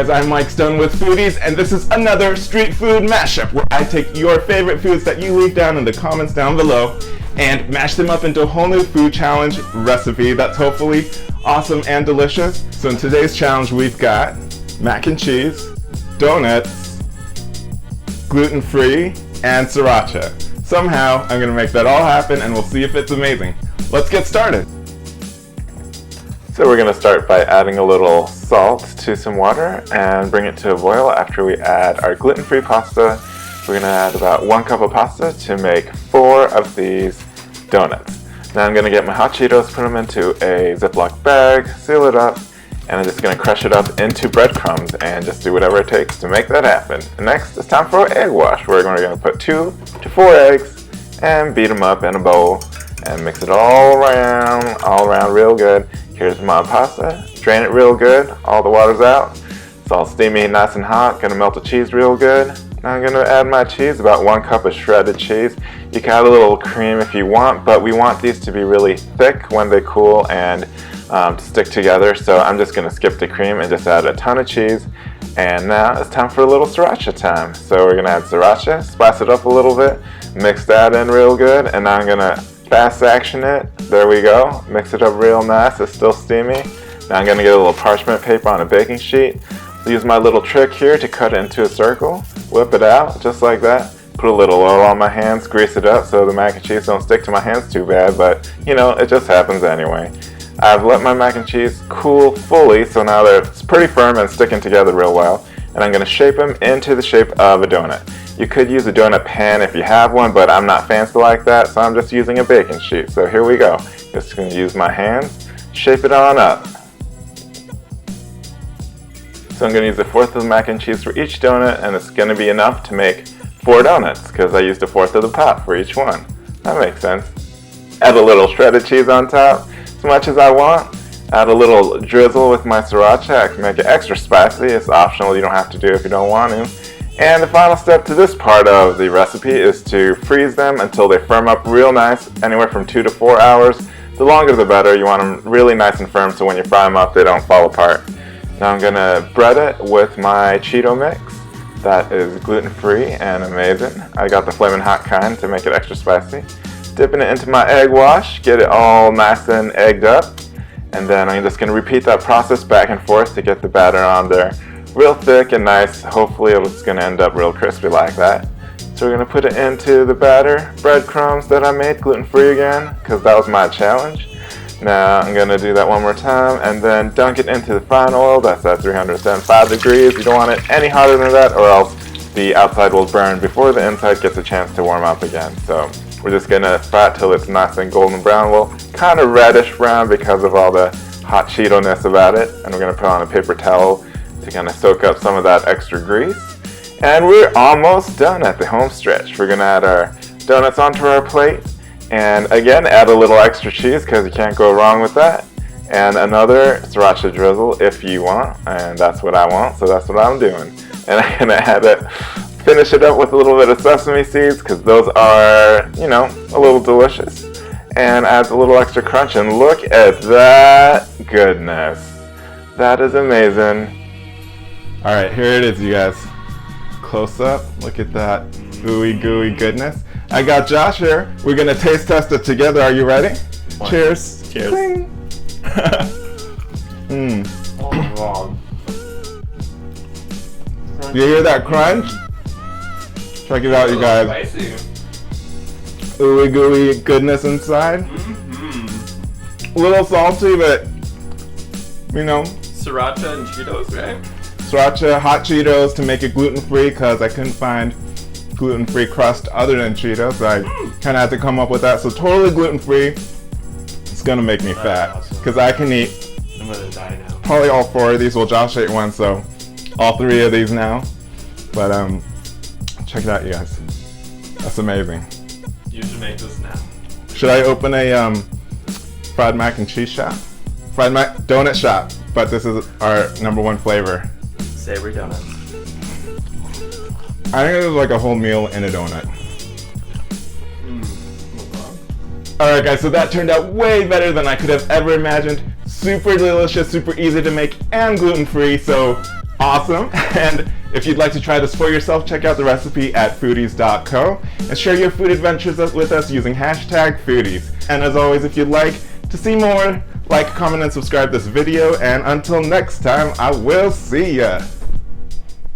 guys, I'm Mike Stone with Foodies, and this is another street food mashup where I take your favorite foods that you leave down in the comments down below and mash them up into a whole new food challenge recipe that's hopefully awesome and delicious. So in today's challenge we've got mac and cheese, donuts, gluten-free, and sriracha. Somehow I'm gonna make that all happen and we'll see if it's amazing. Let's get started. So we're going to start by adding a little salt to some water and bring it to a boil. After we add our gluten-free pasta, we're going to add about 1 cup of pasta to make 4 of these donuts. Now I'm going to get my hot Cheetos, put them into a Ziploc bag, seal it up, and I'm just going to crush it up into breadcrumbs and just do whatever it takes to make that happen. And next, it's time for an egg wash. We're going to put 2 to 4 eggs and beat them up in a bowl and mix it all around real good. Here's my pasta, drain it real good, all the water's out. It's all steamy, nice and hot, gonna melt the cheese real good. Now I'm gonna add my cheese, about 1 cup of shredded cheese. You can add a little cream if you want, but we want these to be really thick when they cool and to stick together. So I'm just gonna skip the cream and just add a ton of cheese. And now it's time for a little sriracha time. So we're gonna add sriracha, spice it up a little bit, mix that in real good, and now I'm gonna fast action it. There we go. Mix it up real nice. It's still steamy. Now I'm going to get a little parchment paper on a baking sheet. Use my little trick here to cut it into a circle. Whip it out just like that. Put a little oil on my hands, grease it up so the mac and cheese don't stick to my hands too bad, but you know, it just happens anyway. I've let my mac and cheese cool fully, so now they're pretty firm and sticking together real well. And I'm going to shape them into the shape of a donut. You could use a donut pan if you have one, but I'm not fancy like that, so I'm just using a baking sheet. So here we go. Just going to use my hands, shape it on up. So I'm going to use 1/4 of the mac and cheese for each donut, and it's going to be enough to make 4 donuts, because I used 1/4 of the pot for each one. That makes sense. Add a little shredded cheese on top, as much as I want. Add a little drizzle with my sriracha. I can make it extra spicy. It's optional. You don't have to do it if you don't want to. And the final step to this part of the recipe is to freeze them until they firm up real nice, anywhere from 2 to 4 hours. The longer the better. You want them really nice and firm so when you fry them up they don't fall apart. Now I'm going to bread it with my Cheeto mix. That is gluten-free and amazing. I got the flaming hot kind to make it extra spicy. Dipping it into my egg wash, get it all nice and egged up. And then I'm just going to repeat that process back and forth to get the batter on there real thick and nice. Hopefully it's going to end up real crispy like that. So we're going to put it into the batter, breadcrumbs that I made gluten-free again, because that was my challenge. Now I'm going to do that one more time and then dunk it into the frying oil. That's at 375 degrees. You don't want it any hotter than that or else the outside will burn before the inside gets a chance to warm up again. So we're just going to fry it till it's nice and golden brown. Well, kind of reddish brown because of all the hot Cheeto-ness about it. And we're going to put on a paper towel to kind of soak up some of that extra grease. And we're almost done at the home stretch. We're going to add our donuts onto our plate. And again, add a little extra cheese because you can't go wrong with that. And another sriracha drizzle if you want. And that's what I want, so that's what I'm doing. And I'm going to finish it up with a little bit of sesame seeds because those are, you know, a little delicious. And adds a little extra crunch. And look at that goodness. That is amazing. All right, here it is, you guys. Close up, look at that ooey gooey goodness. I got Josh here. We're gonna taste test it together. Are you ready? Cheers. Cheers. Oh, you hear that crunch? Check it out, you guys. Spicy. Ooey gooey goodness inside. A little salty, but you know. Sriracha and Cheetos, right? Sriracha, hot Cheetos to make it gluten-free because I couldn't find gluten-free crust other than Cheetos, so I kind of had to come up with that. So totally gluten-free. It's gonna make me fat because I can eat I'm gonna die now. probably all 4 of these. Well, Josh ate one, so all 3 of these now. But check it out, you guys. That's amazing. You should make this now. Should I open a fried mac and cheese shop? Fried mac donut shop, but this is our #1 flavor. Savory donuts. I think it was like a whole meal in a donut. Alright guys, so that turned out way better than I could have ever imagined. Super delicious, super easy to make, and gluten-free, so Awesome. And if you'd like to try this for yourself, check out the recipe at foodies.co and share your food adventures with us using #foodies. And as always, if you'd like to see more, like, comment, and subscribe this video. And until next time, I will see ya.